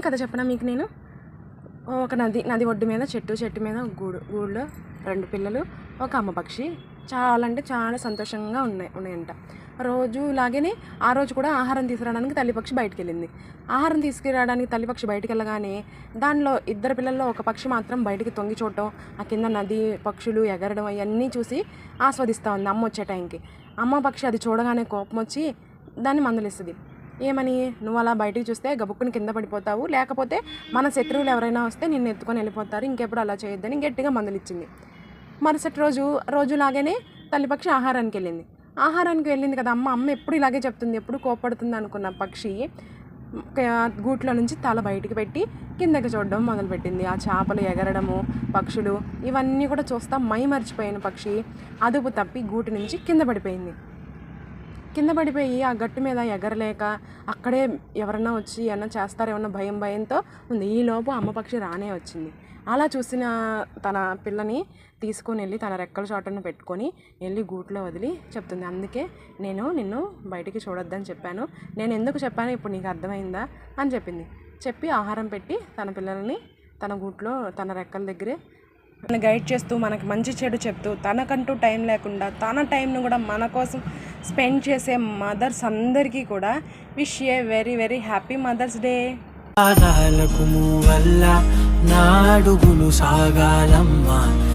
కథ చెప్పనా మీకు నేను. ఒక నది ఒడ్డు మీద చెట్టు మీద గూడులో 2 పిల్లలు, ఒక అమ్మ పక్షి చాలా అంటే చాలా సంతోషంగా ఉన్నాయంట. రోజులాగే ఆ రోజు కూడా ఆహారం తీసుకురావడానికి తల్లిపక్షి బయటికి వెళ్ళింది. ఆహారం తీసుకురావడానికి తల్లిపక్షి బయటికి వెళ్ళగానే దానిలో 2 పిల్లల్లో ఒక పక్షి మాత్రం బయటికి తొంగి చూడటం, ఆ కింద నది పక్షులు ఎగరడం అవన్నీ చూసి ఆస్వాదిస్తూ ఉంది అమ్మ వచ్చే టైంకి. అమ్మ పక్షి అది చూడగానే కోపం వచ్చి దాన్ని మందలిస్తుంది. ఏమని, నువ్వు అలా బయటికి చూస్తే గబుక్కుని కింద పడిపోతావు, లేకపోతే మన శత్రువులు ఎవరైనా వస్తే నిన్ను ఎత్తుకొని వెళ్ళిపోతారు, ఇంకెప్పుడు అలా చేయొద్దని గట్టిగా మందులిచ్చింది. మరుసటి రోజులాగానే తల్లిపక్షి ఆహారానికి వెళ్ళింది కదా. అమ్మ ఎప్పుడు ఇలాగే చెప్తుంది, ఎప్పుడు కోపడుతుంది అనుకున్న పక్షి గూట్లో నుంచి తల బయటికి పెట్టి కిందకి చూడడం మొదలుపెట్టింది. ఆ చేపలు ఎగరడము, పక్షులు ఇవన్నీ కూడా చూస్తా మరిచిపోయిన పక్షి అదుపు తప్పి గూటి నుంచి కింద పడిపోయి ఆ గట్టు మీద ఎగరలేక అక్కడే ఎవరన్నా వచ్చి ఏమన్నా చేస్తారేమన్నా భయంతో ఉంది. ఈలోపు అమ్మ పక్షి రానే వచ్చింది. అలా చూసిన తన పిల్లని తీసుకొని వెళ్ళి తన రెక్కల చోటను పెట్టుకొని వెళ్ళి గూట్లో వదిలి చెప్తుంది, అందుకే నేను నిన్ను బయటికి చూడొద్దని చెప్పాను, నేను ఎందుకు చెప్పాను ఇప్పుడు నీకు అర్థమైందా అని చెప్పి ఆహారం పెట్టి తన పిల్లల్ని తన గూట్లో తన రెక్కల దగ్గరే గైడ్ చేస్తూ మనకు మంచి చెడు చెప్తూ తనకంటూ టైం లేకుండా తన టైంను కూడా మన కోసం స్పెండ్ చేసే మదర్స్ అందరికీ కూడా wish a very very happy mother's day. వల్ల నా అడుగులు సాగాలమ్మా.